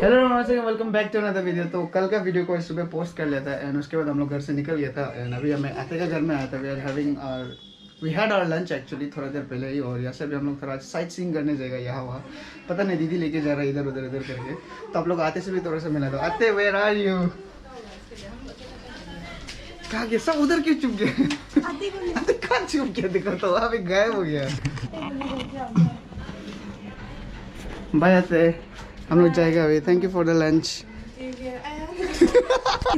Hello नमस्ते, welcome back to another video. तो कल का वीडियो को सुबह पोस्ट कर लिया था एंड उसके बाद हम लोग घर से निकल गया था एंड अभी हमें आते का घर में आया था। We had our lunch actually थोड़ा देर पहले ही, और यहाँ से भी हम लोग थोड़ा साइट सीइंग करने जाएगा यहाँ वहाँ, पता नहीं दीदी लेके जा रहा है इधर उधर करके। तो आप लोग आते से भी थोड़ा सा मिला दो। आते वेयर आर यू? कहाँ गया सब? उधर क्यों चुप गया? आते कहाँ चुप गया? देखो तो वहाँ पे गायब हो गया। बाय आते, हम लोग जाएगा अभी। Thank you for the lunch.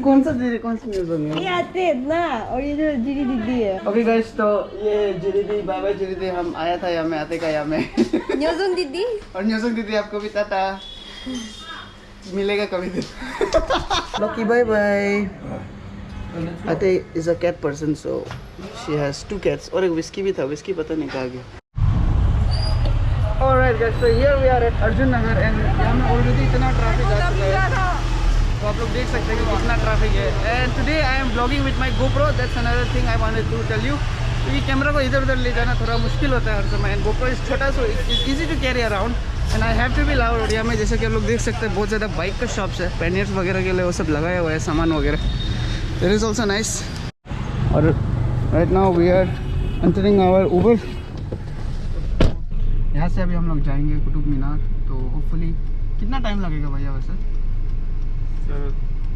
कौन सा म्यूजियम है? ये आते हैं ना, और ये जो जीरी दीदी है। ओके गाइस, तो ये जीरी बाबा जीरी हम आया था यहाँ में, आते का यहाँ में। न्योजोंग दीदी और न्योजोंग दीदी आपको भी ताता मिलेगा कभी दिन। Lucky bye bye. आते is a cat person, so she has 2 cats और एक विस्की भी था। विस्की पता नहीं कहाँ गया। Alright guys, so here we are at Arjun Nagar and यहाँ में ऑलरेडी इतना ट्रैफिक आ चुका है, तो आप लोग देख सकते हैं कि कितना ट्रैफिक है। And today I am blogging with my GoPro, that's another thing I wanted to tell you. क्योंकि कैमरा को इधर उधर ले जाना थोड़ा मुश्किल होता है हर समय, एंड GoPro इज छोटा, so it's easy to carry around and I have to be loud. और यहाँ में जैसे कि आप लोग देख सकते हैं बहुत ज़्यादा बाइक का शॉप्स है, पैनियर्स वगैरह के लिए वो सब लगाया हुआ है, सामान वगैरह। It is also nice. और right now we are entering our Uber. यहाँ से अभी हम लोग जाएंगे कुतुब मीनार, तो होपफुली कितना टाइम लगेगा भैया वैसे?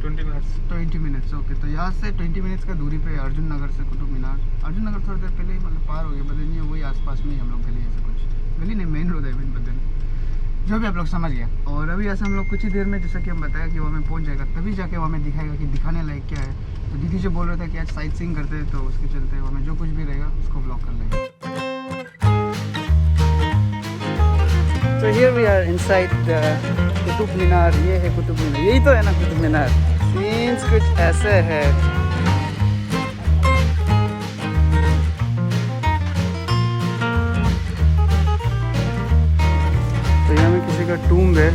20 मिनट्स। ओके, तो यहाँ से 20 मिनट्स का दूरी पे अर्जुन नगर से कुतुब मीनार। अर्जुन नगर थोड़ी देर पहले ही मतलब पार हो गया, बदन ये वही आसपास में ही हम लोग गली, ऐसे कुछ गली नहीं, मेन रोड है बदन, जो भी आप लोग समझ गया। और अभी ऐसे हम लोग कुछ ही देर में, जैसा कि हम बताया कि वहाँ में पहुँच जाएगा, तभी जाके वहाँ में दिखाएगा कि दिखाने लायक क्या है। तो दीदी जो बोल रहे थे कि आज साइट सीइंग करते हैं, तो उसके चलते वहाँ में जो कुछ भी रहेगा उसको ब्लॉग कर लेंगे। So here we are inside Qutub Minar. ये है कुतुब मीनार, यही तो है ना कुतुब मीनार। सीन्स कुछ ऐसे है। तो यहाँ में किसी का टूम्ब है।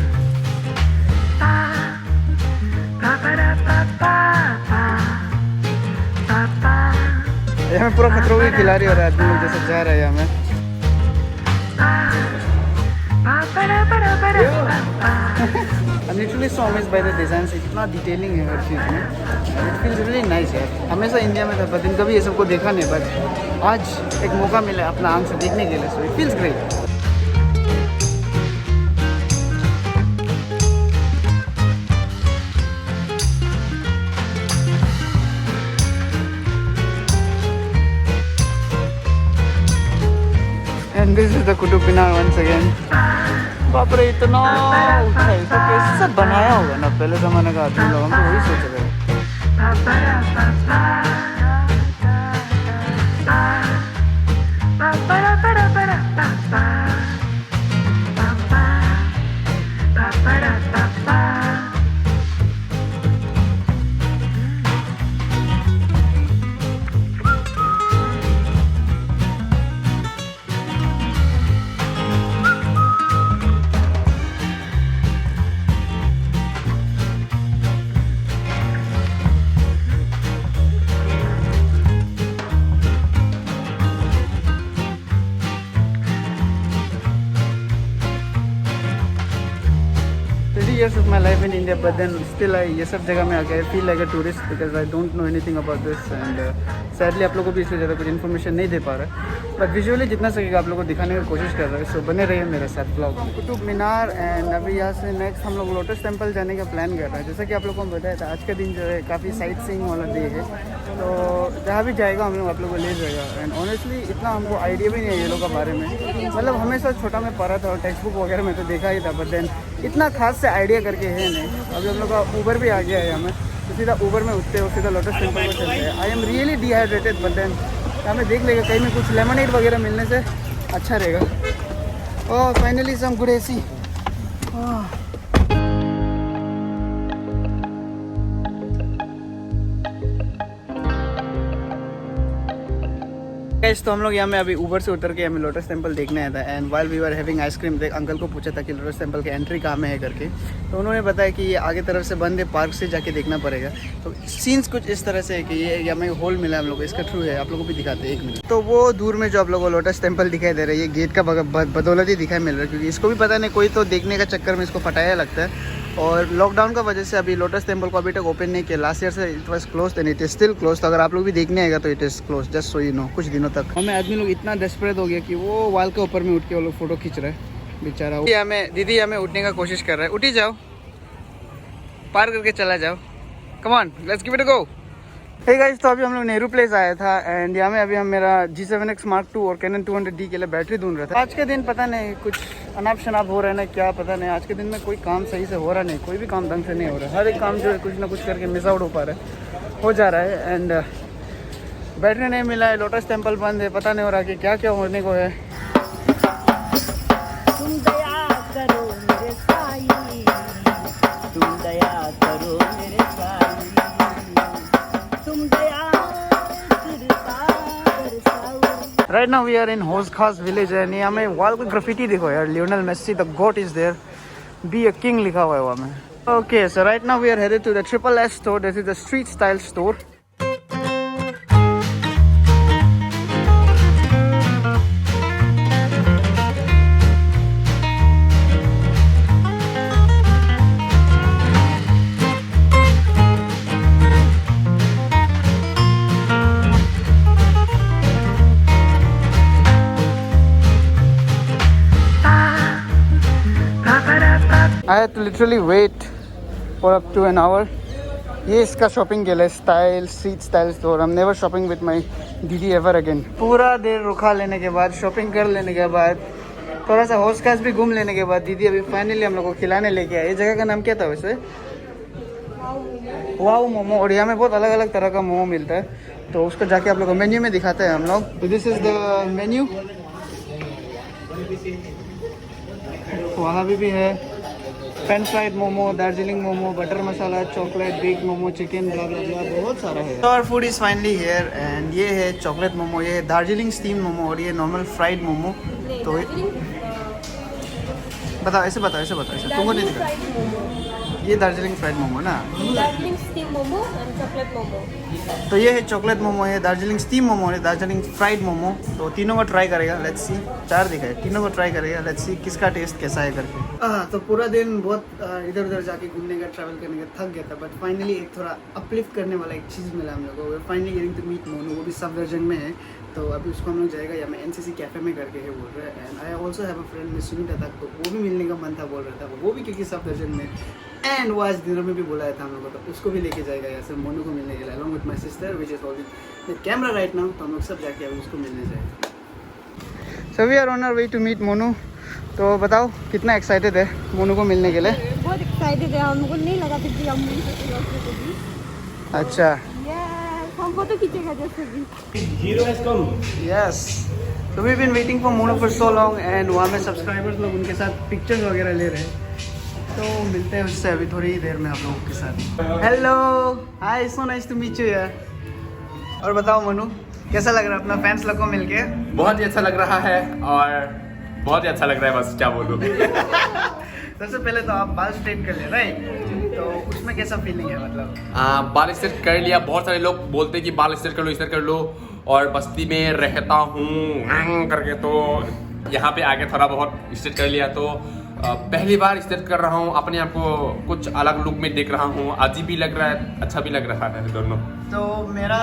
यहाँ में पूरा खतरों की खिलाड़ी हो रहा है, आदमी लोग जैसे जा रहा है यहाँ में। I'm literally so amazed by the designs. इतना डिटेलिंग है हर चीज़ में। It feels really nice है। हमेशा इंडिया में था पर कभी ये सबको देखा नहीं, बट आज एक मौका मिला अपना आँख से देखने के लिए, so it feels great। And this is the Qutub Minar once again। बाप रे, इतना ऊंचा है, इसको कैसे बनाया होगा ना पहले ज़माने का आदमी लोग, हम तो वही सोच रहे हैं। Years of my life in India, but then still ये सब जगह में आके I feel like a tourist because I don't know anything about this and sadly आप लोगों को भी इसलिए ज़्यादा कुछ इन्फॉर्मेशन नहीं दे पा रहा है, बट विजुअली जितना सकेगा आप लोगों को दिखाने की कोशिश कर रहा है। सो बने रहिए मेरे साथ ब्लॉग। कुतुब मीनार एंड अभी यहाँ से नेक्स्ट हम लोग लोटस टेम्पल जाने का प्लान कर रहे हैं। जैसा कि आप लोगों को बताया था, आज का दिन जो है काफ़ी साइट सीइंग वाला डे है, तो जहाँ भी जाएगा हम लोग आप लोगों को ले जाएगा। एंड ऑनेस्टली इतना हमको आइडिया भी नहीं है ये लोग के बारे में, मतलब हमेशा छोटा में पढ़ा था और टेक्स्ट बुक वगैरह में तो देखा ही था, बट देन इतना खास से आइडिया करके है नहीं। अभी हम लोग का ऊबर भी आ गया है हमें, तो सीधा ऊबर में उठते हो, सीधा लोटस टेम्पल को चलते हैं। I am really dehydrated, but then हमें देख लेगा कहीं में कुछ लेमनेड वगैरह मिलने से अच्छा रहेगा। Oh finally some good AC. Guys, तो हम लोग यहाँ में अभी ऊबर से उतर के हमें लोटस टेम्पल देखने आया था and while we were having ice cream, uncle को पूछा था कि लोटस टेम्पल की एंट्री कहाँ में है करके, तो उन्होंने बताया कि ये आगे तरफ से बंद है, पार्क से जाके देखना पड़ेगा। तो सीन्स कुछ इस तरह से है कि ये हमें होल मिला हम लोग को, इसका थ्रू है, आप लोगों को भी दिखाते हैं 1 मिनट। तो वो दूर में जो आप लोगों को लोटस टेम्पल दिखाई दे रहा है, ये गेट का बदौलत ही दिखाई मिल रहा है, क्योंकि इसको भी पता नहीं, कोई तो देखने का चक्कर में इसको फटाया लगता है। और लॉकडाउन का वजह से अभी लोटस टेम्पल को अभी तक ओपन नहीं किया। लास्ट ईयर से it was close and it is still close. तो अगर आप लोग भी देखने आएगा तो it is close, just so you know, कुछ दिनों तक। हमें आदमी लोग इतना डेस्परेट हो गया कि वो वाल के ऊपर में उठ के वो लोग फोटो खींच रहे हैं, बेचारा। दीदी हमें उठने का कोशिश कर रहा है, उठी जाओ, पार करके चला जाओ, come on, let's give it a go. Hey guys, तो अभी हम लोग नेहरू प्लेस आया था एंड यहाँ में अभी हम मेरा G7X Mark II और Canon 200D के लिए बैटरी ढूंढ रहा था। आज के दिन पता नहीं कुछ अनाप शनाप हो रहा है ना, क्या पता नहीं। आज के दिन में कोई काम सही से हो रहा नहीं, कोई भी काम ढंग से नहीं हो रहा है। हर एक काम जो है कुछ ना कुछ करके मिस आउट हो पा रहा है, हो जा रहा है। एंड बैटरी नहीं मिला है, लोटस टेम्पल बंद है, पता नहीं हो रहा कि क्या क्या होने को है। तुम दया करो मेरे साईं, तुम दया करो मेरे साईं, तुम दया कृपा बरसाओ। Right now we are in Hos Khas village and यहाँ में वॉल पे ग्राफिटी देखो यार, Lionel Messi the god is there, be a king लिखा हुआ है वहाँ में। Okay, so right now we are headed to the Triple S store. This is the street style store. I had to literally wait for up to an hour. ये इसका shopping के लिए style, street style store. I'm never shopping with my दीदी ever again. पूरा देर रुका लेने के बाद, शॉपिंग कर लेने के बाद, थोड़ा सा होस खास भी घूम लेने के बाद, दीदी अभी फाइनली हम लोग को खिलाने लेके आए। ये जगह का नाम क्या था वैसे? वाओ मोमो। और यहाँ में बहुत अलग अलग तरह का मोमो मिलता है, तो उसको जाके आप लोग को मेन्यू में दिखाते हैं हम लोग। तो दिस इज द मेन्यू। वहाँ भी है French fried momo, Darjeeling momo, butter masala, chocolate, bake momo, chicken, blah blah blah, बहुत सारा है। और food is finally here and ये है चॉकलेट मोमो, ये है दार्जिलिंग स्टीम मोमो और ये नॉर्मल फ्राइड मोमो। तो बताओ ऐसे तुमको नहीं दिखा? ये दार्जिलिंग फ्राइड मोमो ना, Darjeeling steam momo and chocolate momo. तो ये है चॉकलेट मोमो, है दार्जिलिंग स्टीम मोमो, है दार्जिलिंग फ्राइड मोमो। तो तीनों को ट्राई करेगा, लेट्स सी। 4 दिखा है, तीनों को ट्राई करेगा, लेट्स सी किसका टेस्ट कैसा है करके। तो पूरा दिन बहुत इधर उधर जाके घूमने का, ट्रैवल करने का थक गया था, बट फाइनली एक थोड़ा अपलिफ्ट करने वाला एक चीज़ मिला हम लोगों को। Finally getting to meet Monu, वो भी सब वर्जन में है। तो अभी उसको हम लोग जाएगा या मैं NCC कैफ़े में करके है बोल रहा है। And I also have a friend miss Sunita तक, तो वो भी मिलने का मन था बोल रहा था, वो भी क्योंकि सब वर्जन में। एंड वो आज दिनों में भी बुलाया था हम लोग को, तो उसको भी लेके जाएगा यहाँ से मोनू को मिलने के लिए, along with my sister which is holding the camera right now. तो हम लोग सब जाके अभी उसको मिलने जाएंगे। So we are on our way to meet Monu. तो बताओ कितना एक्साइटेड है मोनू को मिलने के लिए? बहुत एक्साइटेड है, हमको नहीं लगा फिर भी हम अच्छा, हम फोटो खींचेगा जैसे भी। Hero has come. यस। तो we been waiting for Monu for so long and वहाँ में सब्सक्राइबर्स लोग उनके साथ पिक्चर्स वगैरह ले रहे हैं, तो मिलते हैं उससे अभी थोड़ी ही देर में आप लोगों के साथ। Hello, hi, so nice to meet you यार। और बताओ मोनू, कैसा लग रहा है अपना फैंस लोग को मिलके? बहुत ही अच्छा लग रहा है और बहुत ही अच्छा लग रहा है, बस क्या बोलूं। सबसे पहले तो आप बाल स्ट्रेट कर ले, राइट? तो उसमें कैसा फीलिंग है मतलब? बाल स्ट्रेट कर लिया। बहुत सारे लोग बोलते हैं कि बाल स्ट्रेट कर लो, स्ट्रेट कर लो, और बस्ती में रहता हूँ करके, तो यहाँ पे आके थोड़ा बहुत स्ट्रेट कर लिया। तो पहली बार स्ट्रेट कर रहा हूँ, अपने आप को कुछ अलग लुक में देख रहा हूँ, अजीब भी लग रहा है, अच्छा भी लग रहा है दोनों। तो मेरा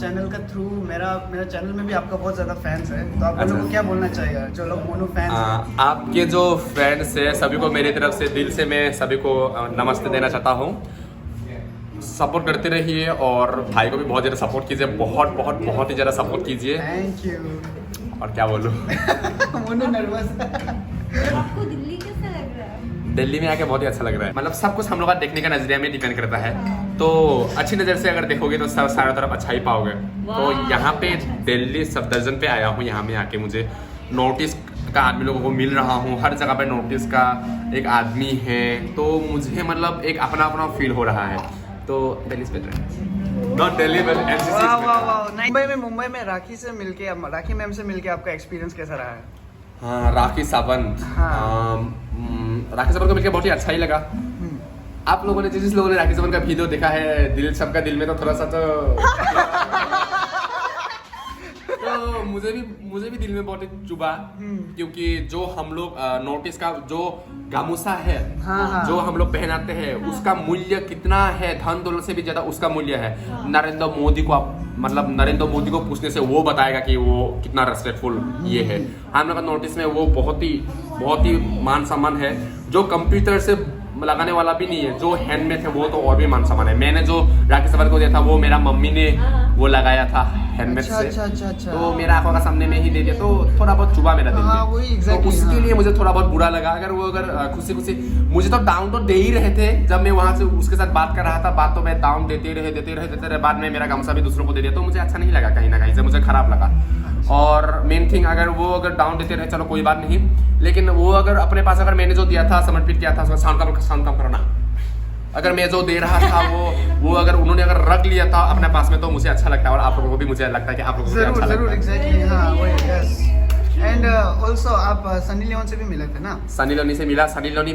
चैनल का थ्रू, मेरा चैनल में भी आपका बहुत ज़्यादा फैंस है, तो आप लोगों को क्या बोलना चाहिए जो लोग मोनू फैंस हैं? आपके जो फ्रेंड्स है सभी को मेरी तरफ से दिल से मैं सभी को नमस्ते देना चाहता हूँ। सपोर्ट करते रहिए और भाई को भी बहुत ज़्यादा सपोर्ट कीजिए, बहुत बहुत बहुत ही ज़्यादा सपोर्ट कीजिए। Thank you. और क्या बोलूँ। मोनू नर्वस। आपको दिल्ली कैसा लग रहा है? दिल्ली में आके बहुत ही अच्छा लग रहा है। मतलब सब कुछ हम लोग का देखने का नजरिया में डिपेंड करता है, तो अच्छी नज़र से अगर देखोगे तो सब सारा तरफ अच्छा ही पाओगे। तो यहाँ पे दिल्ली सफदरजंग पे आया हूँ, यहाँ में आके मुझे नोटिस का आदमी लोगों को मिल रहा हूँ, हर जगह पे नोटिस का एक आदमी है, तो मुझे मतलब एक अपना अपना फील हो रहा है। तो दिल्ली से बेटर है, not Delhi but NCC। Mumbai में राखी से मिलके, राखी मैम से मिलके आपका एक्सपीरियंस कैसा रहा है? हाँ, राखी सावंत। हाँ। राखी सावंत को मिलकर बहुत ही अच्छा ही लगा। आप लोगों ने जिस लोगों ने राखी सावंत का वीडियो देखा है, दिल सबका दिल में तो थोड़ा सा तो मुझे भी दिल में बहुत चुभा, क्योंकि जो हम लोग नोटिस का जो गामूसा है, हाँ। जो हम लोग पहनाते हैं, उसका मूल्य कितना है, धन दौलत से भी ज्यादा उसका मूल्य है। नरेंद्र मोदी को आप मतलब नरेंद्र मोदी को पूछने से वो बताएगा कि वो कितना रेस्पेक्टफुल ये है। हम लोग का नोटिस में वो बहुत ही मान सम्मान है। जो कंप्यूटर से लगाने वाला भी नहीं है, जो हैंडमेड है वो तो और भी मान सम्मान है। मैंने जो राखी सावंत को दिया था वो मेरा मम्मी ने वो लगाया था हैंडमेड से। अच्छा। तो मेरा आंखों का सामने में ही दे दिया, तो थोड़ा बहुत चुभा मेरा दिल हाँ, में। वही exactly, तो उसके हाँ। लिए मुझे थोड़ा बहुत बुरा लगा। अगर खुशी मुझे तो डाउन तो दे ही रहे थे। जब मैं वहां से उसके साथ बात कर रहा था, बात तो मैं डाउन देते रहे। बाद में मेरा गामसा भी दूसरों को दे दिया, तो मुझे अच्छा नहीं लगा, कहीं ना कहीं से मुझे खराब लगा। और मेन थिंग अगर डाउन देते रहे चलो कोई बात नहीं, लेकिन वो अगर अपने पास अगर मैंने जो दिया था, समर्पित किया था, उसका शांत काम करना। अगर मैं जो दे रहा था वो अगर उन्होंने अगर रख लिया था अपने पास में, तो मुझे अच्छा लगता है। और आप लोगों को भी मुझे लगता है कि आप लोगों को भी अच्छा जरूर लगता है। एग्जैक्टली, हाँ वही, यस। एंड ऑल्सो आप सनी लियोन से भी मिले थे ना? सनी लियोनी से मिला। सनी लियोनी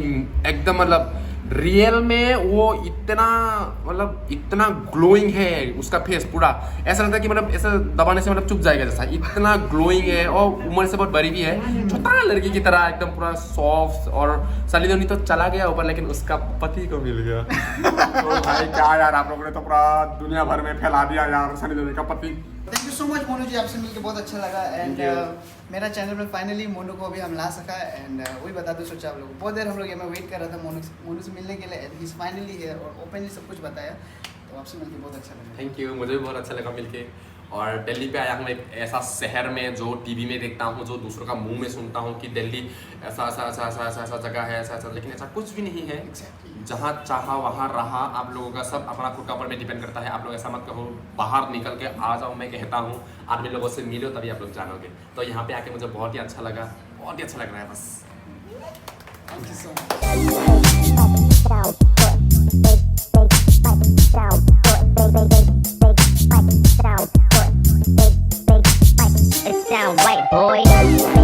एकदम मतलब रियल में वो इतना ग्लोइंग है उसका फेस पूरा, ऐसा लगता है कि मतलब ऐसा दबाने से मतलब चुप जाएगा जैसा, इतना ग्लोइंग है। और उम्र से बहुत बड़ी भी है, छोटा लड़की की तरह एकदम पूरा सॉफ्ट। और सनी लियोनी तो चला गया ऊपर, लेकिन उसका पति को मिल गया। तो भाई क्या यार, आप लोगों ने तो पूरा दुनिया भर में फैला दिया यार सनी लियोनी का पति। Thank you so much Monu ji, आपसे मिलकर बहुत अच्छा लगा। एंड मेरा चैनल में फाइनली मोनू को भी हम ला सका। एंड वही बता दो सोचा आप लोगों को, बहुत देर हम लोग ये मैं वेट कर रहा था मोनू से मिलने के लिए। And he is finally here और ओपनली सब कुछ बताया, तो आपसे मिलकर बहुत अच्छा लगा। थैंक यू, मुझे भी बहुत अच्छा लगा मिलके। और दिल्ली पे आया हूँ एक ऐसा शहर में जो टीवी में देखता हूँ, जो दूसरों का मुंह में सुनता हूँ कि दिल्ली ऐसा जगह है, ऐसा, लेकिन ऐसा कुछ भी नहीं है। जहाँ चाहा वहाँ रहा। आप लोगों का सब अपना खुद का ऊपर में डिपेंड करता है। आप लोग ऐसा मत कहो बाहर निकल के आ जाओ, मैं कहता हूँ आदमी लोगों से मिलो तभी आप लोग जानोगे। तो यहाँ पे आके मुझे बहुत ही अच्छा लगा, बहुत ही अच्छा लग रहा है बस। Thank you so much. It's down white boy.